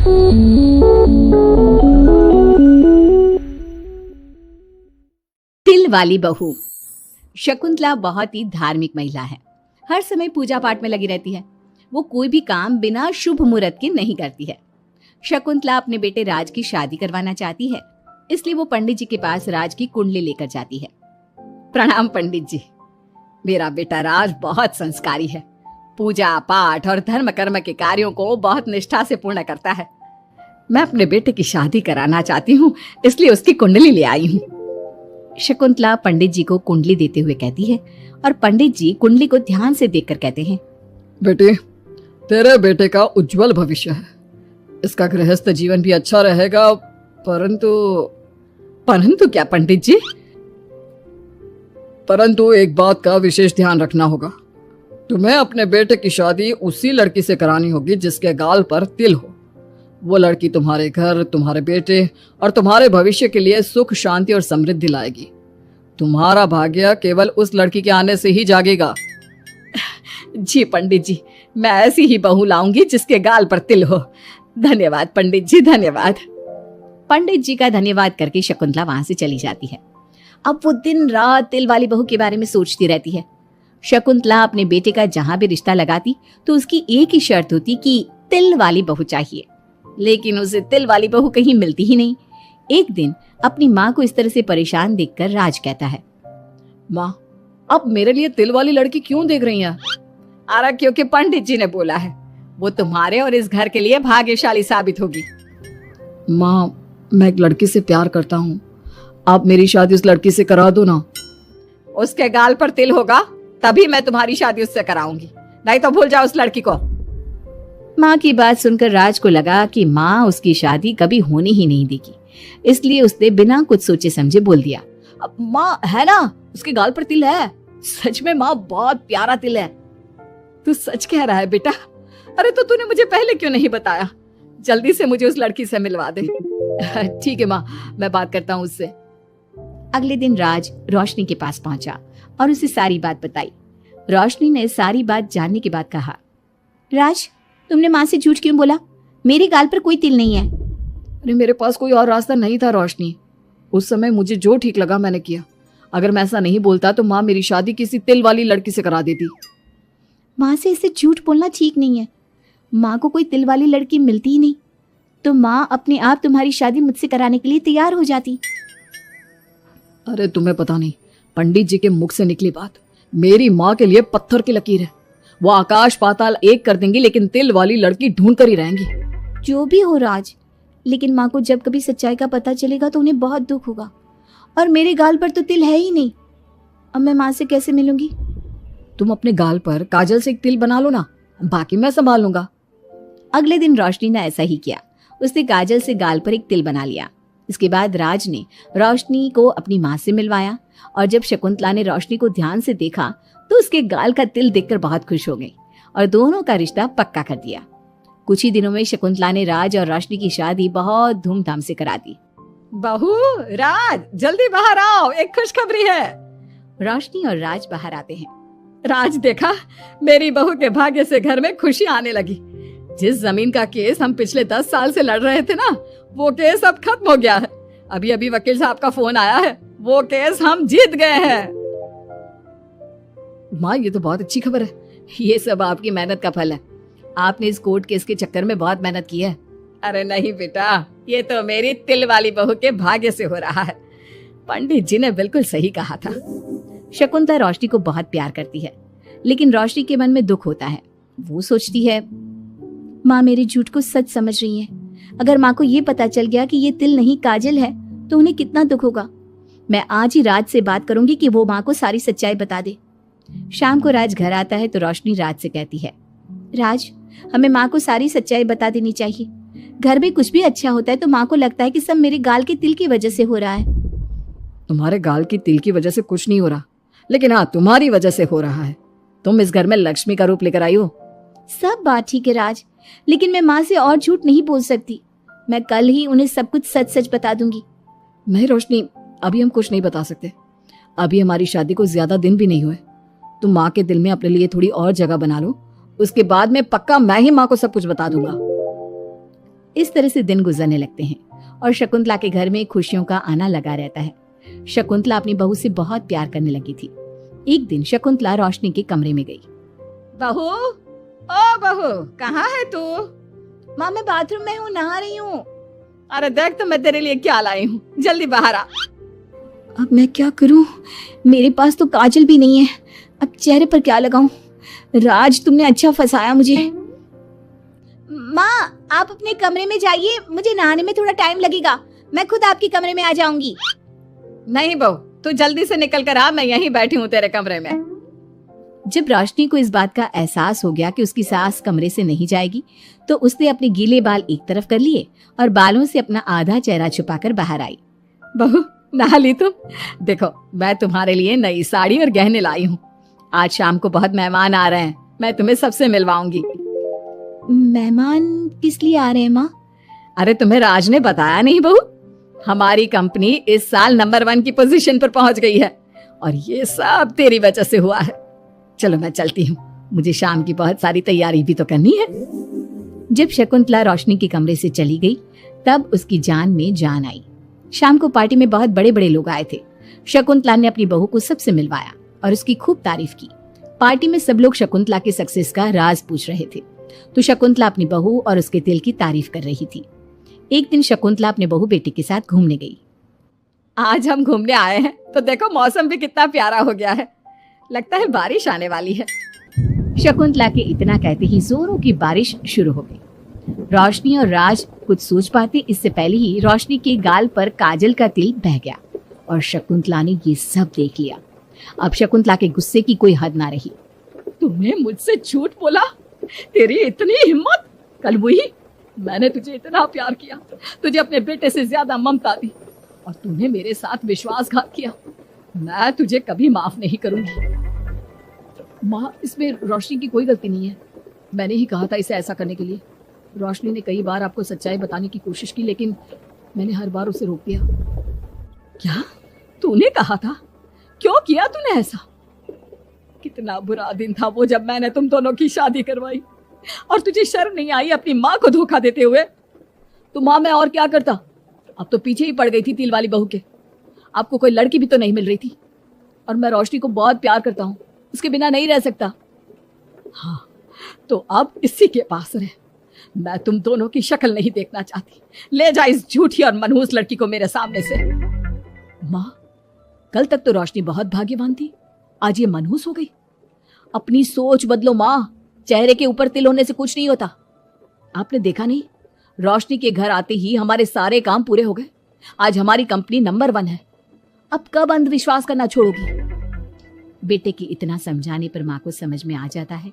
तिल वाली बहू। शकुंतला बहुत ही धार्मिक महिला है। हर समय पूजा पाठ में लगी रहती है। वो कोई भी काम बिना शुभ मुहूर्त के नहीं करती है। शकुंतला अपने बेटे राज की शादी करवाना चाहती है, इसलिए वो पंडित जी के पास राज की कुंडली लेकर जाती है। प्रणाम पंडित जी, मेरा बेटा राज बहुत संस्कारी है। पूजा पाठ और धर्म कर्म के कार्यों को बहुत निष्ठा से पूर्ण करता है। मैं अपने बेटे की शादी कराना चाहती हूँ, इसलिए उसकी कुंडली ले आई हूँ। शकुंतला पंडित जी को कुंडली देते हुए कहती है और पंडित जी कुंडली को ध्यान से देखकर कहते हैं, बेटे, तेरे बेटे का उज्जवल भविष्य है। इसका गृहस्थ जीवन भी अच्छा रहेगा, परंतु क्या पंडित जी? परंतु एक बात का विशेष ध्यान रखना होगा। तुम्हें अपने बेटे की शादी उसी लड़की से करानी होगी जिसके गाल पर तिल हो। वो लड़की तुम्हारे घर, तुम्हारे बेटे और तुम्हारे भविष्य के लिए सुख, शांति और समृद्धि लाएगी। तुम्हारा भाग्य केवल उस लड़की के आने से ही जागेगा। जी पंडित जी, मैं ऐसी ही बहू लाऊंगी जिसके गाल पर तिल हो। धन्यवाद पंडित जी, धन्यवाद। पंडित जी का धन्यवाद करके शकुंतला वहां से चली जाती है। अब वो दिन रात तिल वाली बहू के बारे में सोचती रहती है। शकुंतला अपने बेटे का जहां भी रिश्ता लगाती तो उसकी एक ही शर्त होती कि तिल वाली बहू चाहिए, लेकिन उसे तिल वाली बहू कहीं मिलती ही नहीं। एक दिन अपनी माँ को इस तरह से परेशान देखकर राज कहता है, माँ, आप मेरे लिए तिल वाली लड़की क्यों देख रही हैं? अरे क्योंकि पंडित जी ने बोला है, वो तुम्हारे और इस घर के लिए भाग्यशाली साबित होगी। माँ, मैं एक लड़की से प्यार करता हूँ। आप मेरी शादी उस लड़की से करा दो ना। उसके गाल पर तिल होगा तभी मैं तुम्हारी शादी उससे कराऊंगी, नहीं तो भूल जाओ उस लड़की को। माँ की बात सुनकर राज को लगा कि माँ उसकी शादी कभी होने ही नहीं देगी, इसलिए उसने बिना कुछ सोचे समझे बोल दिया, माँ है ना, उसके गाल पर तिल है। सच में माँ, बहुत प्यारा तिल है। तू सच कह रहा है बेटा? अरे तो तूने मुझे पहले क्यों नहीं बताया? जल्दी से मुझे उस लड़की से मिलवा दे। ठीक है माँ, मैं बात करता हूँ उससे। अगले दिन राज रोशनी के पास पहुंचा और उसे सारी बात बताई। रोशनी ने सारी बात जानने के बाद कहा, राज, तुमने माँ से झूठ क्यों बोला? मेरे गाल पर कोई तिल नहीं है। अरे मेरे पास कोई और रास्ता नहीं था रोशनी। उस समय मुझे जो ठीक लगा मैंने किया। अगर मैं ऐसा नहीं बोलता तो माँ मेरी शादी किसी तिल वाली लड़की से करा देती। माँ से इसे झूठ बोलना ठीक नहीं है। माँ को कोई तिल वाली लड़की मिलती ही नहीं तो माँ अपने आप तुम्हारी शादी मुझसे कराने के लिए तैयार हो जाती। अरे तुम्हें पता नहीं, पंडित जी के मुख से निकली बात मेरी माँ के लिए पत्थर की लकीर है। वो आकाश पाताल एक कर देंगी, लेकिन तिल वाली लड़की ढूंढ कर ही रहेंगी। जो भी हो राज, लेकिन माँ को जब कभी सच्चाई का पता चलेगा तो उन्हें बहुत दुख होगा। और मेरे गाल पर तो तिल है ही नहीं। अब मैं माँ से कैसे मिलूंगी? तुम अपने गाल पर काजल से एक तिल बना लो ना, बाकी मैं संभाल लूंगा। अगले दिन रोशनी ने ऐसा ही किया। उसने काजल से गाल पर एक तिल बना लिया। इसके बाद राज ने रोशनी को अपनी माँ से मिलवाया और जब शकुंतला ने रोशनी को ध्यान से देखा तो उसके गाल का तिल देखकर बहुत खुश हो गई और दोनों का रिश्ता पक्का कर दिया। कुछ ही दिनों में शकुंतला ने राज और रोशनी की शादी बहुत धूमधाम से करा दी। बहू, राज, जल्दी बाहर आओ, एक खुशखबरी है। रोशनी और राज बाहर आते हैं। राज, देखा, मेरी बहू के भाग्य से घर में खुशी आने लगी। जिस जमीन का केस हम पिछले 10 साल से लड़ रहे थे ना, वो केस अब खत्म हो गया है। अभी अभी वकील साहब का फोन आया है, वो केस हम जीत गए हैं। माँ, ये तो बहुत अच्छी खबर है। ये सब आपकी मेहनत का फल है। आपने इस कोर्ट केस के चक्कर में बहुत मेहनत की है। अरे नहीं बेटा, ये तो मेरी तिल वाली बहू के भाग्य से हो रहा है। पंडित जी ने बिल्कुल सही कहा था। शकुंतला रोशनी को बहुत प्यार करती है, लेकिन रोशनी के मन में दुख होता है। वो सोचती है, माँ मेरे झूठ को सच समझ रही है। अगर माँ को ये पता चल गया कि ये तिल नहीं काजल है तो उन्हें कितना दुख होगा। मैं आज ही राज से बात करूंगी कि वो माँ को सारी सच्चाई बता दे। शाम को राज घर आता है तो रोशनी राज से कहती है, राज, हमें माँ को सारी सच्चाई बता देनी चाहिए। घर में कुछ भी अच्छा होता है तो माँ को लगता है कि सब मेरे गाल के तिल की वजह से हो रहा है। तुम्हारे गाल की तिल की वजह से कुछ नहीं हो रहा, लेकिन हाँ, तुम्हारी वजह से हो रहा है। तुम इस घर में लक्ष्मी का रूप लेकर आई हो। सब बात ठीक है राज, लेकिन मैं माँ से और झूठ नहीं बोल सकती। मैं कल ही उन्हें सब कुछ सच सच बता दूंगी। नहीं रोशनी, अभी हम कुछ नहीं बता सकते। अभी हमारी शादी को ज्यादा दिन भी नहीं हुए। तुम माँ के दिल में अपने लिए थोड़ी और जगह बना लो, उसके बाद में पक्का मैं ही माँ को सब कुछ बता दूंगा। इस तरह से दिन गुजरने लगते हैं और शकुंतला के घर में खुशियों का आना लगा रहता है। शकुंतला अपनी बहू से बहुत प्यार करने लगी थी। एक दिन शकुंतला रोशनी के कमरे में गई। बहू, ओ बहू, कहाँ है तू? माँ, मैं बाथरूम में हूँ, नहा रही हूँ। अरे देख तो मैं तेरे लिए क्या लाई हूँ, जल्दी बाहर आ। अब मैं क्या करूँ? मेरे पास तो काजल भी नहीं है, अब चेहरे पर क्या लगाऊं? राज, तुमने अच्छा फंसाया मुझे। माँ, आप अपने कमरे में जाइए, मुझे नहाने में थोड़ा टाइम लगेगा, मैं खुद आपके कमरे में आ जाऊंगी। नहीं बहू, तू जल्दी से निकल कर आ, मैं यहीं बैठी हूँ तेरे कमरे में। जब रोशनी को इस बात का एहसास हो गया कि उसकी सास कमरे से नहीं जाएगी, तो उसने अपने गीले बाल एक तरफ कर लिए और बालों से अपना आधा चेहरा छुपाकर बाहर आई। बहू, नहा ली तुम? देखो, मैं तुम्हारे लिए नई साड़ी और गहने लाई हूँ। आज शाम को बहुत मेहमान आ रहे हैं, मैं तुम्हें सबसे मिलवाऊंगी। मेहमान किस लिए आ रहे हैं माँ? अरे तुम्हें राज ने बताया नहीं बहू? हमारी कंपनी इस साल नंबर 1 की पोजीशन पर पहुंच गई है और ये सब तेरी वजह से हुआ है। चलो मैं चलती हूँ, मुझे शाम की बहुत सारी तैयारी भी तो करनी है। जब शकुंतला रोशनी के कमरे से चली गई, तब उसकी जान में जान आई। शाम को पार्टी में बहुत बड़े बड़े लोग आए थे। शकुंतला ने अपनी बहू को सबसे मिलवाया और उसकी खूब तारीफ की। पार्टी में सब लोग शकुंतला के सक्सेस का राज पूछ रहे थे, तो शकुंतला अपनी बहू और उसके दिल की तारीफ कर रही थी। एक दिन शकुंतला अपने बहू बेटी के साथ घूमने गई। आज हम घूमने आए हैं तो देखो मौसम भी कितना प्यारा हो गया है, लगता है बारिश आने वाली है। शकुंतला के इतना कहते ही जोरों की बारिश शुरू हो गई। रोशनी और राज कुछ सोच पाते इससे पहले ही रोशनी के गाल पर काजल का तिल बह गया और शकुंतला ने ये सब देख लिया। अब शकुंतला के गुस्से की कोई हद ना रही। तुमने मुझसे झूठ बोला? तेरी इतनी हिम्मत? कल वही मैंने तुझे इतना प्यार किया, तुझे अपने बेटे से ज्यादा ममता दी और तूने मेरे साथ विश्वासघात किया। मैं तुझे कभी माफ नहीं करूंगी। माँ, इसमें रोशनी की कोई गलती नहीं है, मैंने ही कहा था इसे ऐसा करने के लिए। रोशनी ने कई बार आपको सच्चाई बताने की कोशिश की, लेकिन मैंने हर बार उसे रोक दिया। क्या तूने कहा था? क्यों किया तूने ऐसा? कितना बुरा दिन था वो जब मैंने तुम दोनों की शादी करवाई और तुझे शर्म नहीं आई अपनी माँ को धोखा देते हुए? तो माँ, मैं और क्या करता? अब तो पीछे ही पड़ गई थी तिल वाली बहू के। आपको कोई लड़की भी तो नहीं मिल रही थी और मैं रोशनी को बहुत प्यार करता हूँ, उसके बिना नहीं रह सकता। हाँ, तो अब इसी के पास रहे, मैं तुम दोनों की शक्ल नहीं देखना चाहती। ले जा इस झूठी और मनहूस लड़की को मेरे सामने से। माँ, कल तक तो रोशनी बहुत भाग्यवान थी, आज ये मनहूस हो गई। अपनी सोच बदलो माँ, चेहरे के ऊपर तिल होने से कुछ नहीं होता। आपने देखा नहीं, रोशनी के घर आते ही हमारे सारे काम पूरे हो गए। आज हमारी कंपनी नंबर 1 है। अब कब अंधविश्वास करना छोड़ोगी? बेटे की इतना समझाने पर माँ को समझ में आ जाता है